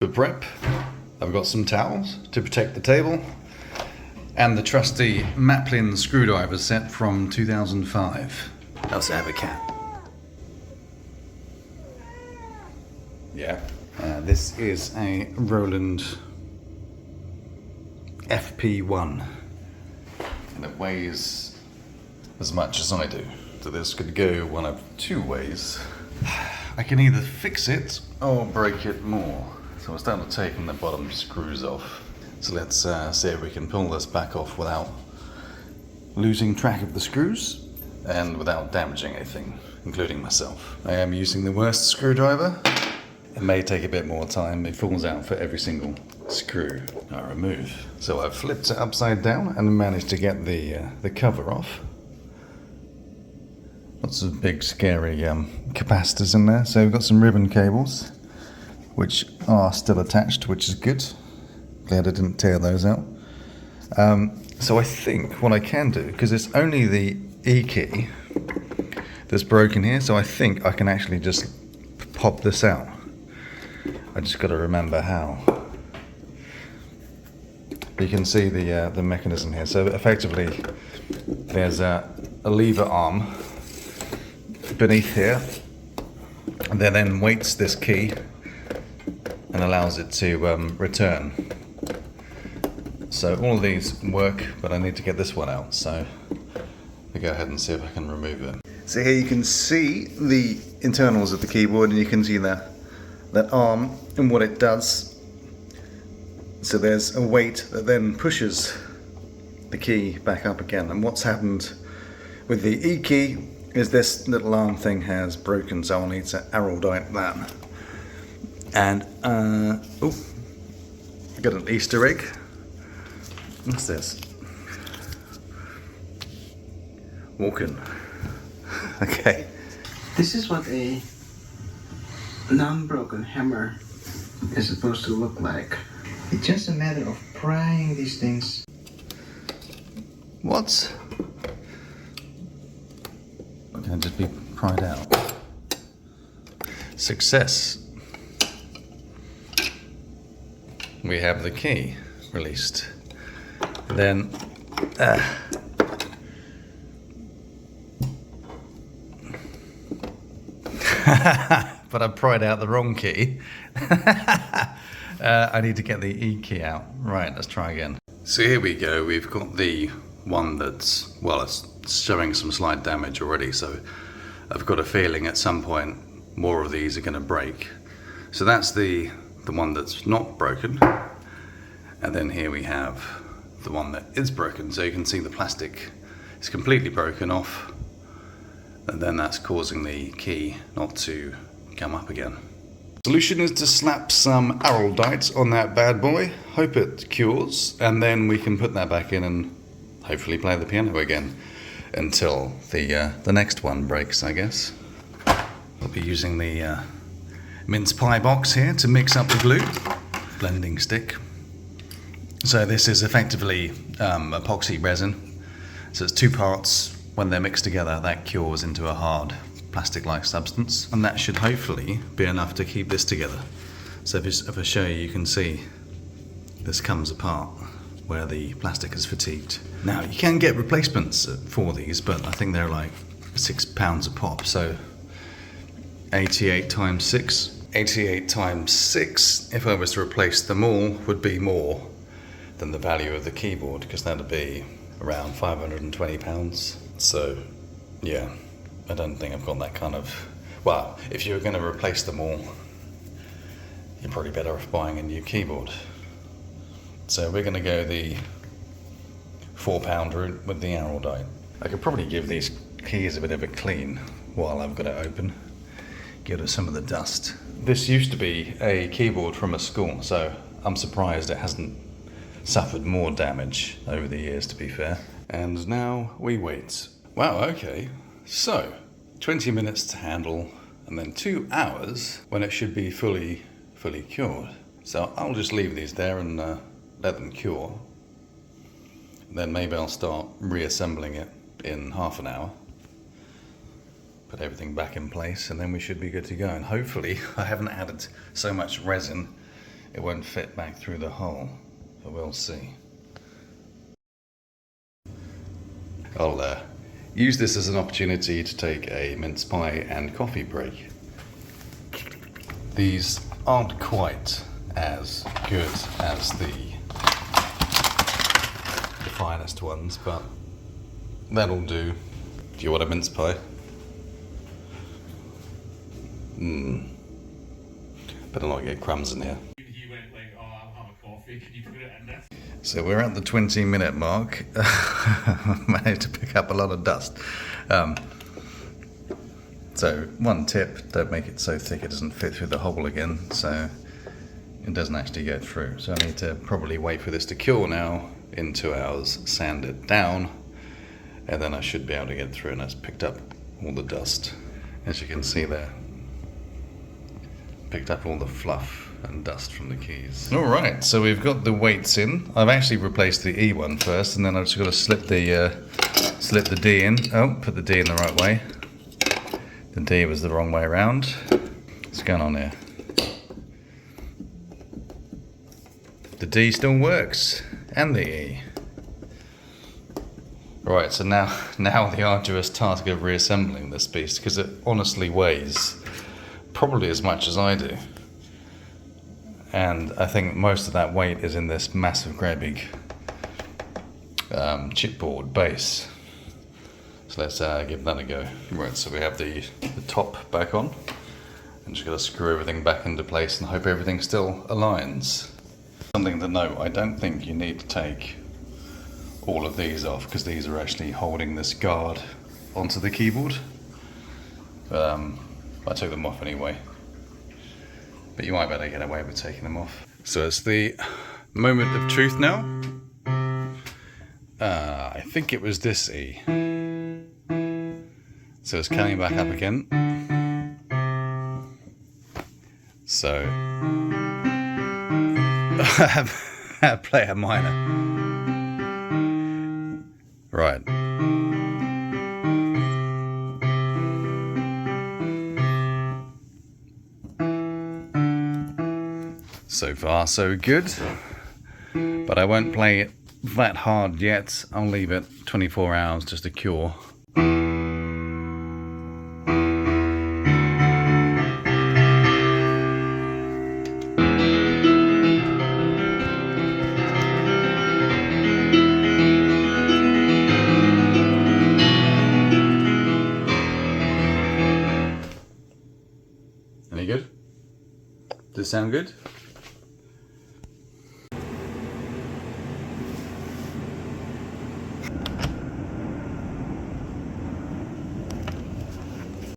For prep, I've got some towels to protect the table and the trusty Maplin screwdriver set from 2005. I also have a cat. Yeah. This is a Roland FP-1 and it weighs as much as I do. So this could go one of two ways. I can either fix it or break it more. So we're starting to take the bottom screws off. So let's see if we can pull this back off without losing track of the screws and without damaging anything, including myself. I am using the worst screwdriver. It may take a bit more time. It falls out for every single screw I remove. So I've flipped it upside down and managed to get the cover off. Lots of big scary capacitors in there. So we've got some ribbon cables which are still attached, which is good. Glad I didn't tear those out. So I think what I can do, because it's only the E key that's broken here, so I think I can actually just pop this out. I just got to remember how. You can see the mechanism here. So effectively, there's a lever arm beneath here that then weights this key and allows it to return. So all of these work, but I need to get this one out. So I'll go ahead and see if I can remove it. So here you can see the internals of the keyboard, and you can see that arm and what it does. So there's a weight that then pushes the key back up again. And what's happened with the E key is this little arm thing has broken, so I'll need to araldite that. And oh, I got an Easter egg. What's this? Walking. Okay. This is what a non-broken hammer is supposed to look like. It's just a matter of prying these things. What? Can it just be pried out? Success. We have the key released. Then but I pried out the wrong key. I need to get the E key out. Right, let's try again. So here we go. We've got the one that's, well, it's showing some slight damage already, so I've got a feeling at some point more of these are going to break. So that's the one that's not broken, and then here we have the one that is broken. So you can see the plastic is completely broken off, and then that's causing the key not to come up again. Solution is to slap some araldite on that bad boy, hope it cures, and then we can put that back in and hopefully play the piano again until the next one breaks, I guess. I'll be using the mince pie box here to mix up the glue, blending stick. So this is effectively epoxy resin. So it's two parts. When they're mixed together, that cures into a hard plastic-like substance, and that should hopefully be enough to keep this together. So if I show you, you can see this comes apart where the plastic is fatigued. Now you can get replacements for these, but I think they're like £6 a pop. So 88 times 6. 88 times 6, if I was to replace them all, would be more than the value of the keyboard, because that would be around £520. So yeah, I don't think I've got that kind of, well, if you're going to replace them all, you're probably better off buying a new keyboard. So we're going to go the £4 route with the araldite. I could probably give these keys a bit of a clean while I've got it open, get rid of some of the dust. This used to be a keyboard from a school, so I'm surprised it hasn't suffered more damage over the years, to be fair. And now we wait. Wow, okay. So 20 minutes to handle, and then 2 hours when it should be fully cured. So I'll just leave these there and let them cure. Then maybe I'll start reassembling it in half an hour. Put everything back in place, and then we should be good to go. And hopefully I haven't added so much resin it won't fit back through the hole, but we'll see. I'll use this as an opportunity to take a mince pie and coffee break. These aren't quite as good as the finest ones, but that'll do. Do you want a mince pie? Better not get crumbs in here. He went like, oh, I'll have a coffee, can you put it in this? So we're at the 20-minute mark. Managed to pick up a lot of dust. So one tip, don't make it so thick it doesn't fit through the hole again, so it doesn't actually go through. So I need to probably wait for this to cure now, in 2 hours, sand it down, and then I should be able to get through, and it's picked up all the dust. As you can see there, picked up all the fluff and dust from the keys. Alright, so we've got the weights in. I've actually replaced the E one first, and then I've just got to slip the D in. Oh, put the D in the right way. The D was the wrong way around. What's going on here? The D still works, and the E. Right, so now the arduous task of reassembling this piece, because it honestly weighs probably as much as I do. And I think most of that weight is in this massive, great big chipboard base. So let's give that a go. Right, so we have the top back on. I'm just going to screw everything back into place and hope everything still aligns. Something to note, I don't think you need to take all of these off, because these are actually holding this guard onto the keyboard. I took them off anyway. But you might better get away with taking them off. So it's the moment of truth now. I think it was this E. So it's coming back up again. So play a minor. Right. So far so good, but I won't play it that hard yet. I'll leave it 24 hours just to cure. Any good? Does it sound good?